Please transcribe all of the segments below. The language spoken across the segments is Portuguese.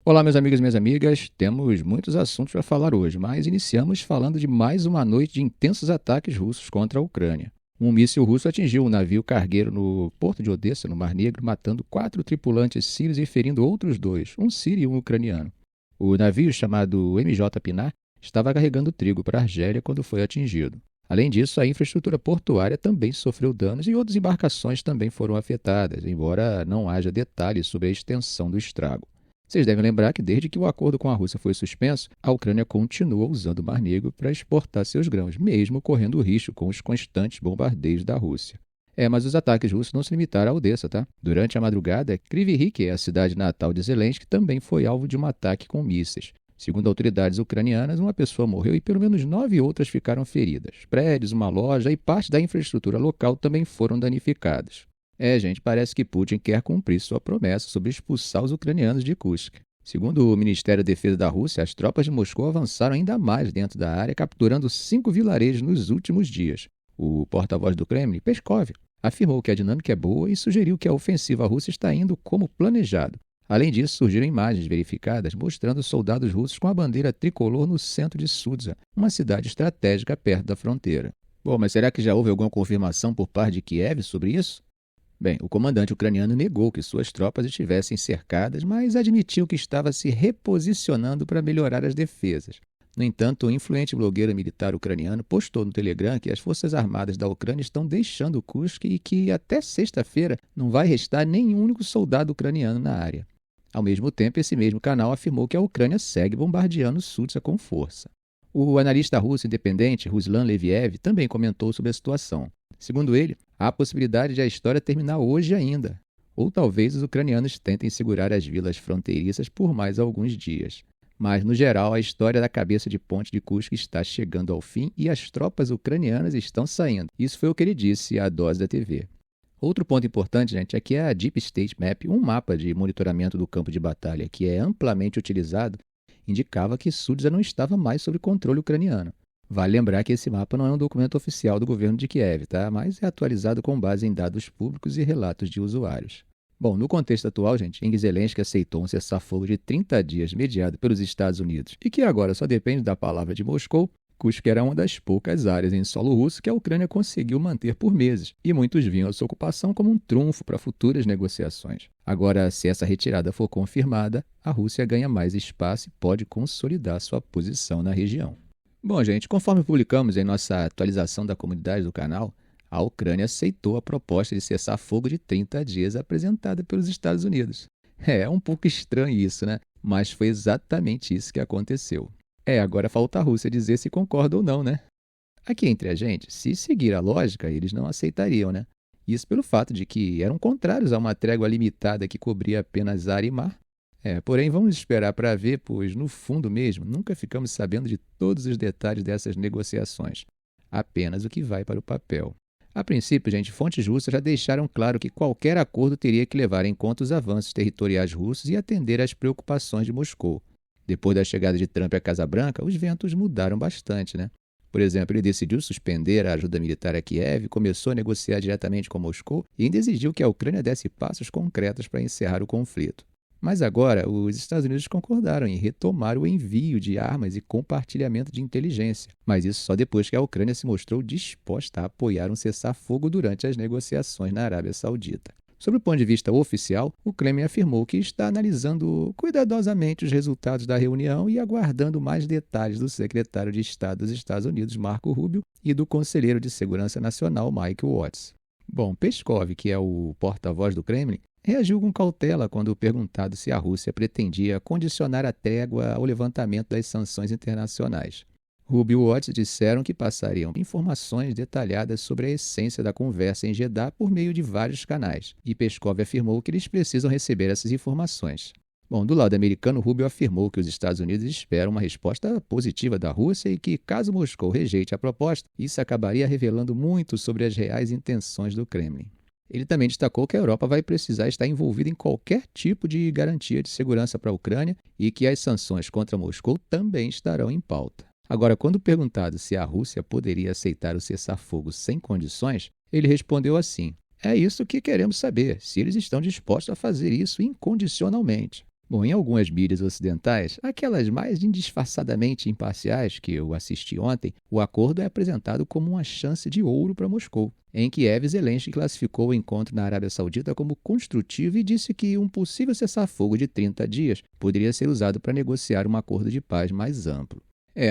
Olá, meus amigos e minhas amigas. Temos muitos assuntos para falar hoje, mas iniciamos falando de mais uma noite de intensos ataques russos contra a Ucrânia. Um míssil russo atingiu um navio cargueiro no porto de Odessa, no Mar Negro, matando 4 tripulantes sírios e ferindo outros 2, um sírio e um ucraniano. O navio, chamado MJ Pinar, estava carregando trigo para a Argélia quando foi atingido. Além disso, a infraestrutura portuária também sofreu danos e outras embarcações também foram afetadas, embora não haja detalhes sobre a extensão do estrago. Vocês devem lembrar que desde que o acordo com a Rússia foi suspenso, a Ucrânia continua usando o Mar Negro para exportar seus grãos, mesmo correndo risco com os constantes bombardeios da Rússia. Mas os ataques russos não se limitaram a Odessa, tá? Durante a madrugada, Kryvyi Rih, a cidade natal de Zelensky, também foi alvo de um ataque com mísseis. Segundo autoridades ucranianas, uma pessoa morreu e pelo menos 9 outras ficaram feridas. Prédios, uma loja e parte da infraestrutura local também foram danificados. Gente, parece que Putin quer cumprir sua promessa sobre expulsar os ucranianos de Kursk. Segundo o Ministério da Defesa da Rússia, as tropas de Moscou avançaram ainda mais dentro da área, capturando 5 vilarejos nos últimos dias. O porta-voz do Kremlin, Peskov, afirmou que a dinâmica é boa e sugeriu que a ofensiva russa está indo como planejado. Além disso, surgiram imagens verificadas mostrando soldados russos com a bandeira tricolor no centro de Sudza, uma cidade estratégica perto da fronteira. Bom, mas será que já houve alguma confirmação por parte de Kiev sobre isso? Bem, o comandante ucraniano negou que suas tropas estivessem cercadas, mas admitiu que estava se reposicionando para melhorar as defesas. No entanto, o influente blogueiro militar ucraniano postou no Telegram que as forças armadas da Ucrânia estão deixando Kursk e que, até sexta-feira, não vai restar nenhum único soldado ucraniano na área. Ao mesmo tempo, esse mesmo canal afirmou que a Ucrânia segue bombardeando Sudza com força. O analista russo independente Ruslan Leviev também comentou sobre a situação. Segundo ele, há a possibilidade de a história terminar hoje ainda, ou talvez os ucranianos tentem segurar as vilas fronteiriças por mais alguns dias. Mas, no geral, a história da cabeça de ponte de Kursk está chegando ao fim e as tropas ucranianas estão saindo. Isso foi o que ele disse à Dose da TV. Outro ponto importante, gente, é que a Deep State Map, um mapa de monitoramento do campo de batalha que é amplamente utilizado, indicava que Sudza não estava mais sob controle ucraniano. Vale lembrar que esse mapa não é um documento oficial do governo de Kiev, tá? Mas é atualizado com base em dados públicos e relatos de usuários. Bom, no contexto atual, gente, Zelensky aceitou um cessar-fogo de 30 dias mediado pelos Estados Unidos e que agora só depende da palavra de Moscou. Kursk era uma das poucas áreas em solo russo que a Ucrânia conseguiu manter por meses, e muitos viam a sua ocupação como um trunfo para futuras negociações. Agora, se essa retirada for confirmada, a Rússia ganha mais espaço e pode consolidar sua posição na região. Bom, gente, conforme publicamos em nossa atualização da comunidade do canal, a Ucrânia aceitou a proposta de cessar-fogo de 30 dias apresentada pelos Estados Unidos. É um pouco estranho isso, né? Mas foi exatamente isso que aconteceu. Agora falta a Rússia dizer se concorda ou não, né? Aqui entre a gente, se seguir a lógica, eles não aceitariam, né? Isso pelo fato de que eram contrários a uma trégua limitada que cobria apenas ar e mar. Porém, vamos esperar para ver, pois, no fundo mesmo, nunca ficamos sabendo de todos os detalhes dessas negociações. Apenas o que vai para o papel. A princípio, gente, fontes russas já deixaram claro que qualquer acordo teria que levar em conta os avanços territoriais russos e atender às preocupações de Moscou. Depois da chegada de Trump à Casa Branca, os ventos mudaram bastante, né? Por exemplo, ele decidiu suspender a ajuda militar a Kiev, começou a negociar diretamente com Moscou e ainda exigiu que a Ucrânia desse passos concretos para encerrar o conflito. Mas agora, os Estados Unidos concordaram em retomar o envio de armas e compartilhamento de inteligência, mas isso só depois que a Ucrânia se mostrou disposta a apoiar um cessar-fogo durante as negociações na Arábia Saudita. Sob o ponto de vista oficial, o Kremlin afirmou que está analisando cuidadosamente os resultados da reunião e aguardando mais detalhes do secretário de Estado dos Estados Unidos, Marco Rubio, e do conselheiro de Segurança Nacional, Mike Waltz. Bom, Peskov, que é o porta-voz do Kremlin, reagiu com cautela quando perguntado se a Rússia pretendia condicionar a trégua ao levantamento das sanções internacionais. Rubio e Watts disseram que passariam informações detalhadas sobre a essência da conversa em Jeddah por meio de vários canais, e Peskov afirmou que eles precisam receber essas informações. Bom, do lado americano, Rubio afirmou que os Estados Unidos esperam uma resposta positiva da Rússia e que, caso Moscou rejeite a proposta, isso acabaria revelando muito sobre as reais intenções do Kremlin. Ele também destacou que a Europa vai precisar estar envolvida em qualquer tipo de garantia de segurança para a Ucrânia e que as sanções contra Moscou também estarão em pauta. Agora, quando perguntado se a Rússia poderia aceitar o cessar-fogo sem condições, ele respondeu assim: "É isso que queremos saber, se eles estão dispostos a fazer isso incondicionalmente." Bom, em algumas mídias ocidentais, aquelas mais indisfarçadamente imparciais que eu assisti ontem, o acordo é apresentado como uma chance de ouro para Moscou. Em Kiev, Zelensky classificou o encontro na Arábia Saudita como construtivo e disse que um possível cessar-fogo de 30 dias poderia ser usado para negociar um acordo de paz mais amplo.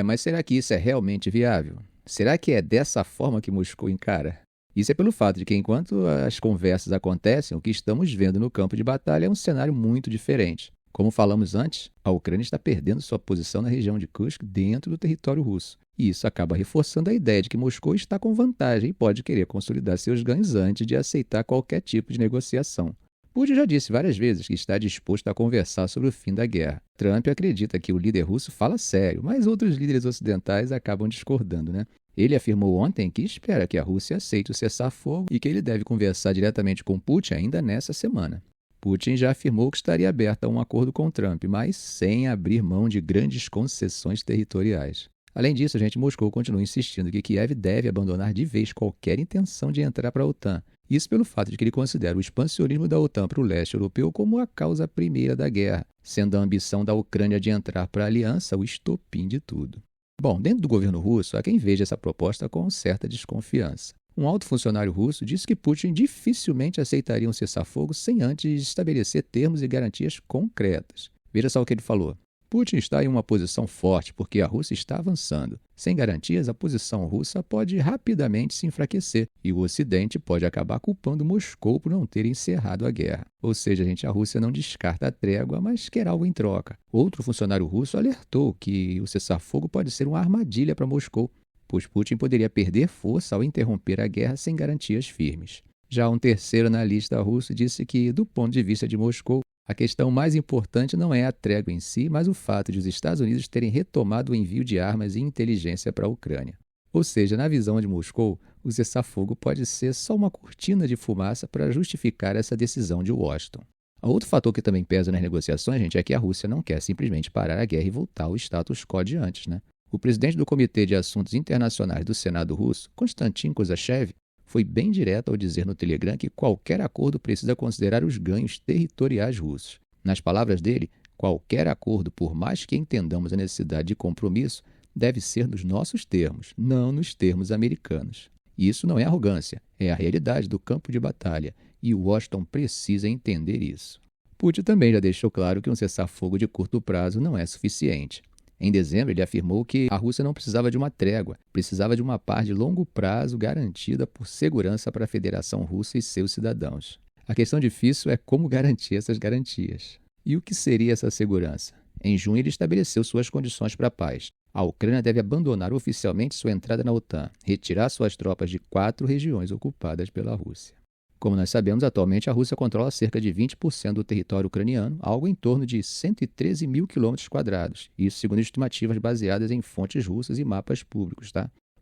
Mas será que isso é realmente viável? Será que é dessa forma que Moscou encara? Isso é pelo fato de que, enquanto as conversas acontecem, o que estamos vendo no campo de batalha é um cenário muito diferente. Como falamos antes, a Ucrânia está perdendo sua posição na região de Kursk dentro do território russo. E isso acaba reforçando a ideia de que Moscou está com vantagem e pode querer consolidar seus ganhos antes de aceitar qualquer tipo de negociação. Putin já disse várias vezes que está disposto a conversar sobre o fim da guerra. Trump acredita que o líder russo fala sério, mas outros líderes ocidentais acabam discordando, né? Ele afirmou ontem que espera que a Rússia aceite o cessar-fogo e que ele deve conversar diretamente com Putin ainda nessa semana. Putin já afirmou que estaria aberto a um acordo com Trump, mas sem abrir mão de grandes concessões territoriais. Além disso, Moscou continua insistindo que Kiev deve abandonar de vez qualquer intenção de entrar para a OTAN. Isso pelo fato de que ele considera o expansionismo da OTAN para o leste europeu como a causa primeira da guerra, sendo a ambição da Ucrânia de entrar para a aliança o estopim de tudo. Bom, dentro do governo russo, há quem veja essa proposta com certa desconfiança. Um alto funcionário russo disse que Putin dificilmente aceitaria um cessar-fogo sem antes estabelecer termos e garantias concretas. Veja só o que ele falou. Putin está em uma posição forte porque a Rússia está avançando. Sem garantias, a posição russa pode rapidamente se enfraquecer e o Ocidente pode acabar culpando Moscou por não ter encerrado a guerra. Ou seja, a Rússia não descarta a trégua, mas quer algo em troca. Outro funcionário russo alertou que o cessar-fogo pode ser uma armadilha para Moscou, pois Putin poderia perder força ao interromper a guerra sem garantias firmes. Já um terceiro analista russo disse que, do ponto de vista de Moscou, a questão mais importante não é a trégua em si, mas o fato de os Estados Unidos terem retomado o envio de armas e inteligência para a Ucrânia. Ou seja, na visão de Moscou, o cessar-fogo pode ser só uma cortina de fumaça para justificar essa decisão de Washington. Outro fator que também pesa nas negociações, é que a Rússia não quer simplesmente parar a guerra e voltar ao status quo de antes, né? O presidente do Comitê de Assuntos Internacionais do Senado russo, Konstantin Kosachev, foi bem direto ao dizer no Telegram que qualquer acordo precisa considerar os ganhos territoriais russos. Nas palavras dele, qualquer acordo, por mais que entendamos a necessidade de compromisso, deve ser nos nossos termos, não nos termos americanos. E isso não é arrogância, é a realidade do campo de batalha, e Washington precisa entender isso. Putin também já deixou claro que um cessar-fogo de curto prazo não é suficiente. Em dezembro, ele afirmou que a Rússia não precisava de uma trégua, precisava de uma paz de longo prazo garantida por segurança para a Federação Russa e seus cidadãos. A questão difícil é como garantir essas garantias. E o que seria essa segurança? Em junho, ele estabeleceu suas condições para a paz. A Ucrânia deve abandonar oficialmente sua entrada na OTAN, retirar suas tropas de 4 regiões ocupadas pela Rússia. Como nós sabemos, atualmente a Rússia controla cerca de 20% do território ucraniano, algo em torno de 113 mil quilômetros quadrados, isso segundo estimativas baseadas em fontes russas e mapas públicos.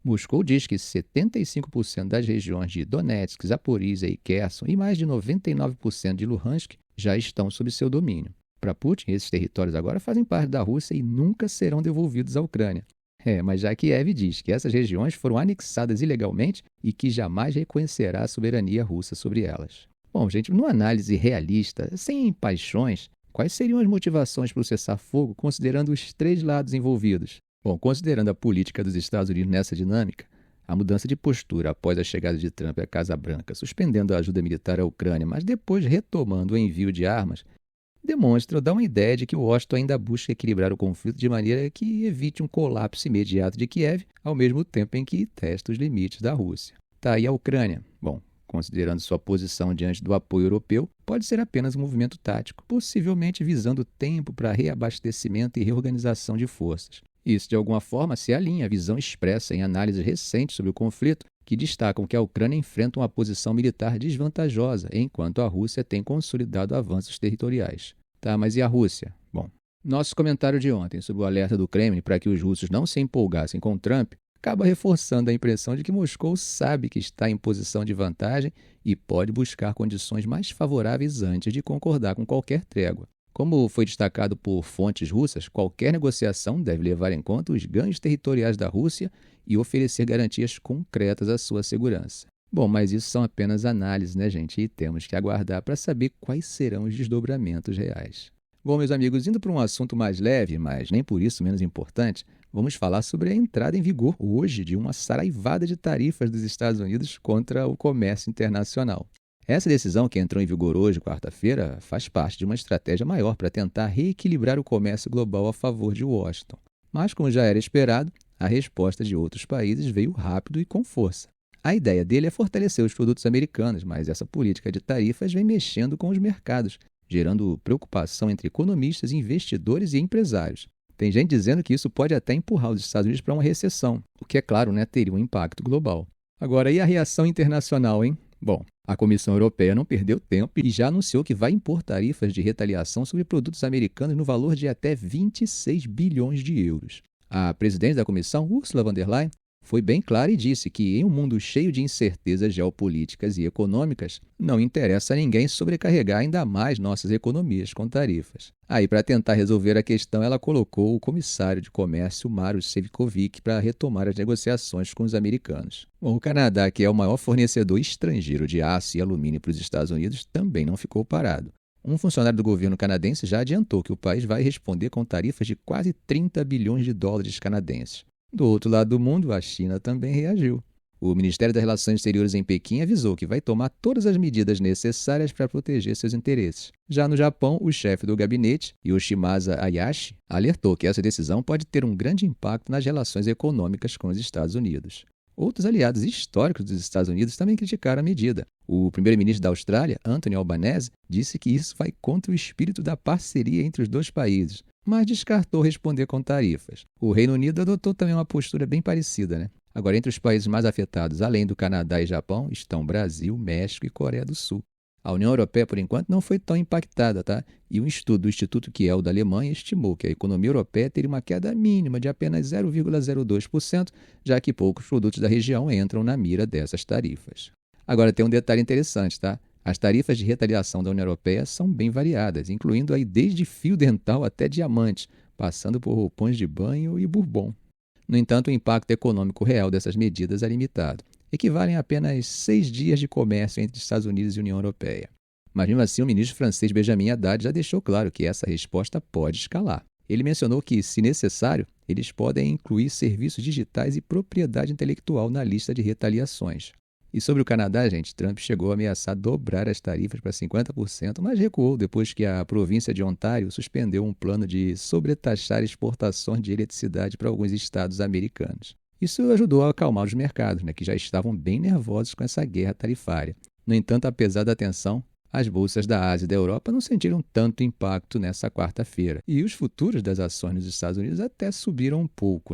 Moscou diz que 75% das regiões de Donetsk, Zaporizhia e Kherson e mais de 99% de Luhansk já estão sob seu domínio. Para Putin, esses territórios agora fazem parte da Rússia e nunca serão devolvidos à Ucrânia. Mas já Kiev diz que essas regiões foram anexadas ilegalmente e que jamais reconhecerá a soberania russa sobre elas. Bom, numa análise realista, sem paixões, quais seriam as motivações para o cessar-fogo considerando os 3 lados envolvidos? Bom, considerando a política dos Estados Unidos nessa dinâmica, a mudança de postura após a chegada de Trump à Casa Branca, suspendendo a ajuda militar à Ucrânia, mas depois retomando o envio de armas, dá uma ideia de que Washington ainda busca equilibrar o conflito de maneira que evite um colapso imediato de Kiev, ao mesmo tempo em que testa os limites da Rússia. E a Ucrânia? Bom, considerando sua posição diante do apoio europeu, pode ser apenas um movimento tático, possivelmente visando tempo para reabastecimento e reorganização de forças. Isso, de alguma forma, se alinha à visão expressa em análises recentes sobre o conflito, que destacam que a Ucrânia enfrenta uma posição militar desvantajosa, enquanto a Rússia tem consolidado avanços territoriais. Mas e a Rússia? Bom, nosso comentário de ontem sobre o alerta do Kremlin para que os russos não se empolgassem com Trump acaba reforçando a impressão de que Moscou sabe que está em posição de vantagem e pode buscar condições mais favoráveis antes de concordar com qualquer trégua. Como foi destacado por fontes russas, qualquer negociação deve levar em conta os ganhos territoriais da Rússia e oferecer garantias concretas à sua segurança. Bom, mas isso são apenas análises, E temos que aguardar para saber quais serão os desdobramentos reais. Bom, meus amigos, indo para um assunto mais leve, mas nem por isso menos importante, vamos falar sobre a entrada em vigor hoje de uma saraivada de tarifas dos Estados Unidos contra o comércio internacional. Essa decisão, que entrou em vigor hoje, quarta-feira, faz parte de uma estratégia maior para tentar reequilibrar o comércio global a favor de Washington. Mas, como já era esperado, a resposta de outros países veio rápido e com força. A ideia dele é fortalecer os produtos americanos, mas essa política de tarifas vem mexendo com os mercados, gerando preocupação entre economistas, investidores e empresários. Tem gente dizendo que isso pode até empurrar os Estados Unidos para uma recessão, o que, é claro, teria um impacto global. Agora, e a reação internacional, hein? Bom, a Comissão Europeia não perdeu tempo e já anunciou que vai impor tarifas de retaliação sobre produtos americanos no valor de até 26 bilhões de euros. A presidente da comissão, Ursula von der Leyen, foi bem clara e disse que, em um mundo cheio de incertezas geopolíticas e econômicas, não interessa a ninguém sobrecarregar ainda mais nossas economias com tarifas. Aí, para tentar resolver a questão, ela colocou o comissário de comércio, Maroš Šefčovič, para retomar as negociações com os americanos. Bom, o Canadá, que é o maior fornecedor estrangeiro de aço e alumínio para os Estados Unidos, também não ficou parado. Um funcionário do governo canadense já adiantou que o país vai responder com tarifas de quase 30 bilhões de dólares canadenses. Do outro lado do mundo, a China também reagiu. O Ministério das Relações Exteriores em Pequim avisou que vai tomar todas as medidas necessárias para proteger seus interesses. Já no Japão, o chefe do gabinete, Yoshimasa Hayashi, alertou que essa decisão pode ter um grande impacto nas relações econômicas com os Estados Unidos. Outros aliados históricos dos Estados Unidos também criticaram a medida. O primeiro-ministro da Austrália, Anthony Albanese, disse que isso vai contra o espírito da parceria entre os dois países, mas descartou responder com tarifas. O Reino Unido adotou também uma postura bem parecida, Agora, entre os países mais afetados, além do Canadá e Japão, estão Brasil, México e Coreia do Sul. A União Europeia, por enquanto, não foi tão impactada, E um estudo do Instituto Kiel da Alemanha estimou que a economia europeia teria uma queda mínima de apenas 0,02%, já que poucos produtos da região entram na mira dessas tarifas. Agora, tem um detalhe interessante, As tarifas de retaliação da União Europeia são bem variadas, incluindo aí desde fio dental até diamantes, passando por roupões de banho e bourbon. No entanto, o impacto econômico real dessas medidas é limitado. Equivalem a apenas 6 dias de comércio entre Estados Unidos e União Europeia. Mas, mesmo assim, o ministro francês Benjamin Haddad já deixou claro que essa resposta pode escalar. Ele mencionou que, se necessário, eles podem incluir serviços digitais e propriedade intelectual na lista de retaliações. E sobre o Canadá, Trump chegou a ameaçar dobrar as tarifas para 50%, mas recuou depois que a província de Ontário suspendeu um plano de sobretaxar exportações de eletricidade para alguns estados americanos. Isso ajudou a acalmar os mercados, que já estavam bem nervosos com essa guerra tarifária. No entanto, apesar da tensão, as bolsas da Ásia e da Europa não sentiram tanto impacto nessa quarta-feira. E os futuros das ações nos Estados Unidos até subiram um pouco,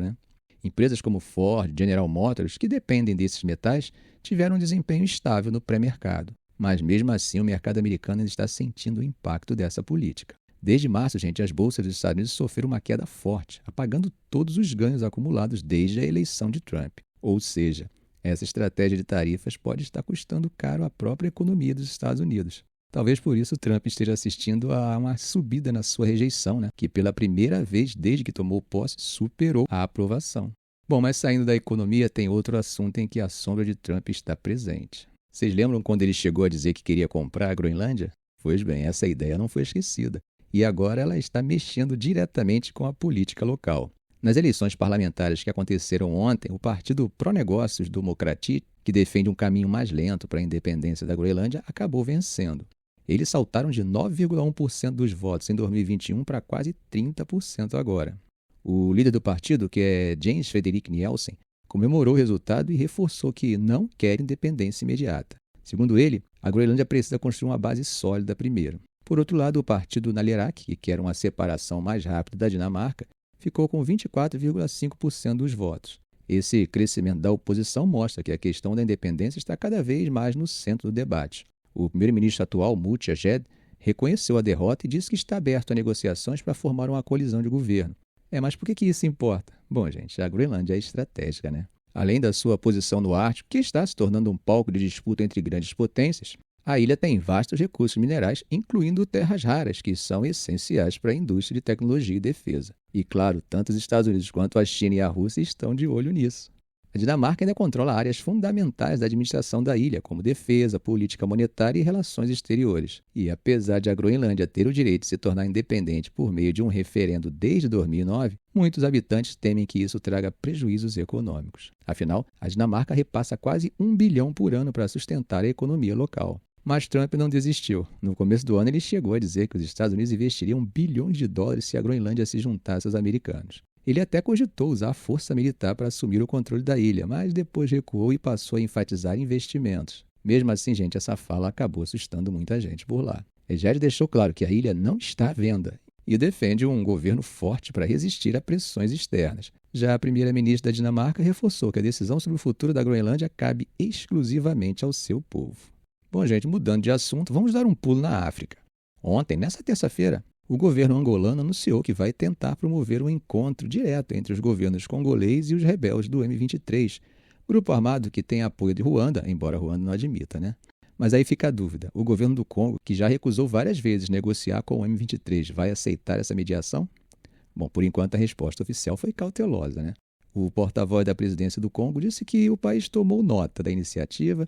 Empresas como Ford, General Motors, que dependem desses metais, tiveram um desempenho estável no pré-mercado. Mas, mesmo assim, o mercado americano ainda está sentindo o impacto dessa política. Desde março, as bolsas dos Estados Unidos sofreram uma queda forte, apagando todos os ganhos acumulados desde a eleição de Trump. Ou seja, essa estratégia de tarifas pode estar custando caro à própria economia dos Estados Unidos. Talvez por isso Trump esteja assistindo a uma subida na sua rejeição, que pela primeira vez desde que tomou posse superou a aprovação. Bom, mas saindo da economia, tem outro assunto em que a sombra de Trump está presente. Vocês lembram quando ele chegou a dizer que queria comprar a Groenlândia? Pois bem, essa ideia não foi esquecida. E agora ela está mexendo diretamente com a política local. Nas eleições parlamentares que aconteceram ontem, o partido pró-negócios Democratic, que defende um caminho mais lento para a independência da Groenlândia, acabou vencendo. Eles saltaram de 9,1% dos votos em 2021 para quase 30% agora. O líder do partido, que é Jens Frederik Nielsen, comemorou o resultado e reforçou que não quer independência imediata. Segundo ele, a Groenlândia precisa construir uma base sólida primeiro. Por outro lado, o partido Naleraq, que quer uma separação mais rápida da Dinamarca, ficou com 24,5% dos votos. Esse crescimento da oposição mostra que a questão da independência está cada vez mais no centro do debate. O primeiro-ministro atual, Multi Ajed, reconheceu a derrota e disse que está aberto a negociações para formar uma coalizão de governo. Mas por que isso importa? Bom, a Groenlândia é estratégica, Além da sua posição no Ártico, que está se tornando um palco de disputa entre grandes potências, a ilha tem vastos recursos minerais, incluindo terras raras, que são essenciais para a indústria de tecnologia e defesa. E, claro, tanto os Estados Unidos quanto a China e a Rússia estão de olho nisso. A Dinamarca ainda controla áreas fundamentais da administração da ilha, como defesa, política monetária e relações exteriores. E apesar de a Groenlândia ter o direito de se tornar independente por meio de um referendo desde 2009, muitos habitantes temem que isso traga prejuízos econômicos. Afinal, a Dinamarca repassa quase 1 bilhão por ano para sustentar a economia local. Mas Trump não desistiu. No começo do ano, ele chegou a dizer que os Estados Unidos investiriam bilhões de dólares se a Groenlândia se juntasse aos americanos. Ele até cogitou usar a força militar para assumir o controle da ilha, mas depois recuou e passou a enfatizar investimentos. Mesmo assim, gente, essa fala acabou assustando muita gente por lá. Egede deixou claro que a ilha não está à venda e defende um governo forte para resistir a pressões externas. Já a primeira-ministra da Dinamarca reforçou que a decisão sobre o futuro da Groenlândia cabe exclusivamente ao seu povo. Bom, gente, mudando de assunto, vamos dar um pulo na África. Ontem, nessa terça-feira, o governo angolano anunciou que vai tentar promover um encontro direto entre os governos congolês e os rebeldes do M23, grupo armado que tem apoio de Ruanda, embora Ruanda não admita, né? Mas aí fica a dúvida, o governo do Congo, que já recusou várias vezes negociar com o M23, vai aceitar essa mediação? Bom, por enquanto a resposta oficial foi cautelosa, né? O porta-voz da presidência do Congo disse que o país tomou nota da iniciativa,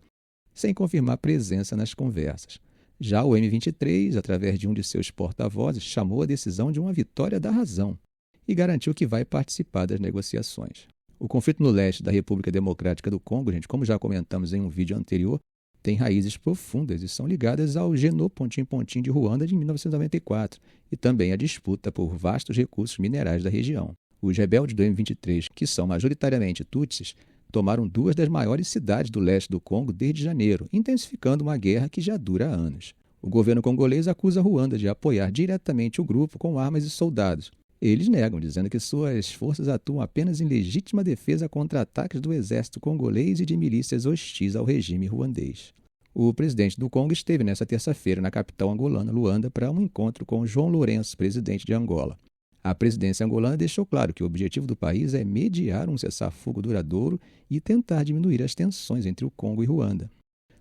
sem confirmar presença nas conversas. Já o M23, através de um de seus porta-vozes, chamou a decisão de uma vitória da razão e garantiu que vai participar das negociações. O conflito no leste da República Democrática do Congo, gente, como já comentamos em um vídeo anterior, tem raízes profundas e são ligadas ao Genô-Pontim-Pontim de Ruanda de 1994 e também à disputa por vastos recursos minerais da região. Os rebeldes do M23, que são majoritariamente tutsis, tomaram duas das maiores cidades do leste do Congo desde janeiro, intensificando uma guerra que já dura há anos. O governo congolês acusa Ruanda de apoiar diretamente o grupo com armas e soldados. Eles negam, dizendo que suas forças atuam apenas em legítima defesa contra ataques do exército congolês e de milícias hostis ao regime ruandês. O presidente do Congo esteve nesta terça-feira na capital angolana, Luanda, para um encontro com João Lourenço, presidente de Angola. A presidência angolana deixou claro que o objetivo do país é mediar um cessar-fogo duradouro e tentar diminuir as tensões entre o Congo e Ruanda.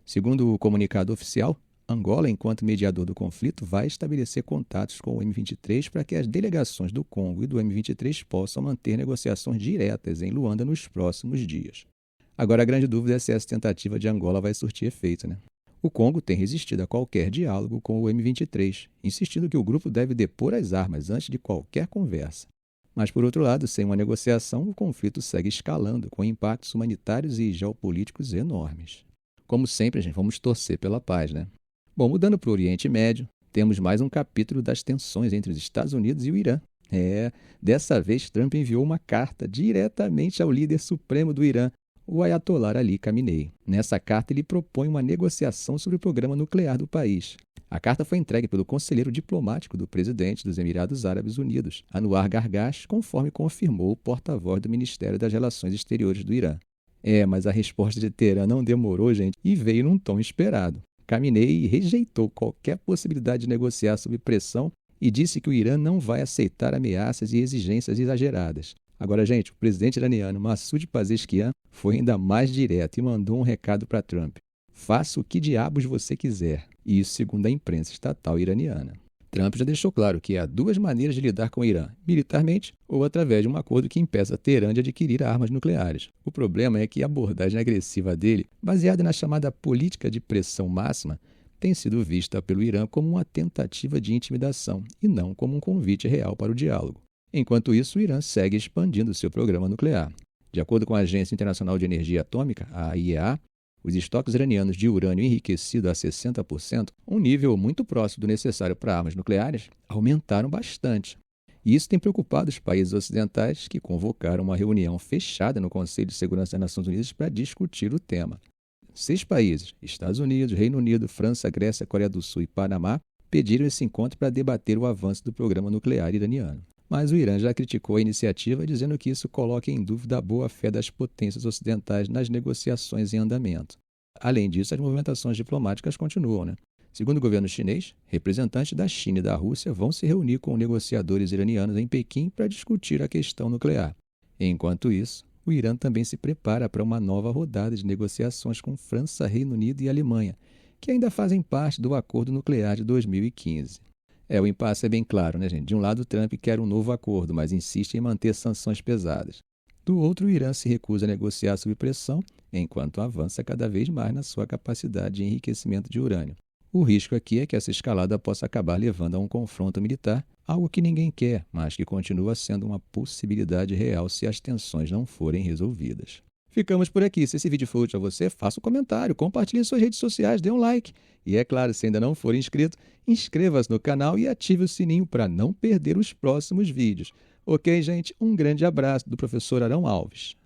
Segundo o comunicado oficial, Angola, enquanto mediador do conflito, vai estabelecer contatos com o M23 para que as delegações do Congo e do M23 possam manter negociações diretas em Luanda nos próximos dias. Agora, a grande dúvida é se essa tentativa de Angola vai surtir efeito, né? O Congo tem resistido a qualquer diálogo com o M23, insistindo que o grupo deve depor as armas antes de qualquer conversa. Mas, por outro lado, sem uma negociação, o conflito segue escalando, com impactos humanitários e geopolíticos enormes. Como sempre, gente, vamos torcer pela paz, né? Bom, mudando para o Oriente Médio, temos mais um capítulo das tensões entre os Estados Unidos e o Irã. Dessa vez Trump enviou uma carta diretamente ao líder supremo do Irã, o Ayatollah Ali Khamenei. Nessa carta, ele propõe uma negociação sobre o programa nuclear do país. A carta foi entregue pelo conselheiro diplomático do presidente dos Emirados Árabes Unidos, Anwar Gargash, conforme confirmou o porta-voz do Ministério das Relações Exteriores do Irã. Mas a resposta de Teherã não demorou, gente, e veio num tom esperado. Khamenei rejeitou qualquer possibilidade de negociar sob pressão e disse que o Irã não vai aceitar ameaças e exigências exageradas. Agora, gente, o presidente iraniano Massoud Pezeshkian foi ainda mais direto e mandou um recado para Trump. Faça o que diabos você quiser. E isso segundo a imprensa estatal iraniana. Trump já deixou claro que há duas maneiras de lidar com o Irã, militarmente ou através de um acordo que impeça Teherã de adquirir armas nucleares. O problema é que a abordagem agressiva dele, baseada na chamada política de pressão máxima, tem sido vista pelo Irã como uma tentativa de intimidação e não como um convite real para o diálogo. Enquanto isso, o Irã segue expandindo seu programa nuclear. De acordo com a Agência Internacional de Energia Atômica, a IEA, os estoques iranianos de urânio enriquecido a 60%, um nível muito próximo do necessário para armas nucleares, aumentaram bastante. E isso tem preocupado os países ocidentais, que convocaram uma reunião fechada no Conselho de Segurança das Nações Unidas para discutir o tema. 6 países, Estados Unidos, Reino Unido, França, Grécia, Coreia do Sul e Panamá, pediram esse encontro para debater o avanço do programa nuclear iraniano. Mas o Irã já criticou a iniciativa, dizendo que isso coloca em dúvida a boa-fé das potências ocidentais nas negociações em andamento. Além disso, as movimentações diplomáticas continuam, né? Segundo o governo chinês, representantes da China e da Rússia vão se reunir com negociadores iranianos em Pequim para discutir a questão nuclear. Enquanto isso, o Irã também se prepara para uma nova rodada de negociações com França, Reino Unido e Alemanha, que ainda fazem parte do acordo nuclear de 2015. O impasse é bem claro, né, gente? De um lado, Trump quer um novo acordo, mas insiste em manter sanções pesadas. Do outro, o Irã se recusa a negociar sob pressão, enquanto avança cada vez mais na sua capacidade de enriquecimento de urânio. O risco aqui é que essa escalada possa acabar levando a um confronto militar, algo que ninguém quer, mas que continua sendo uma possibilidade real se as tensões não forem resolvidas. Ficamos por aqui. Se esse vídeo foi útil a você, faça um comentário, compartilhe em suas redes sociais, dê um like. E é claro, se ainda não for inscrito, inscreva-se no canal e ative o sininho para não perder os próximos vídeos. Ok, gente? Um grande abraço do professor Arão Alves.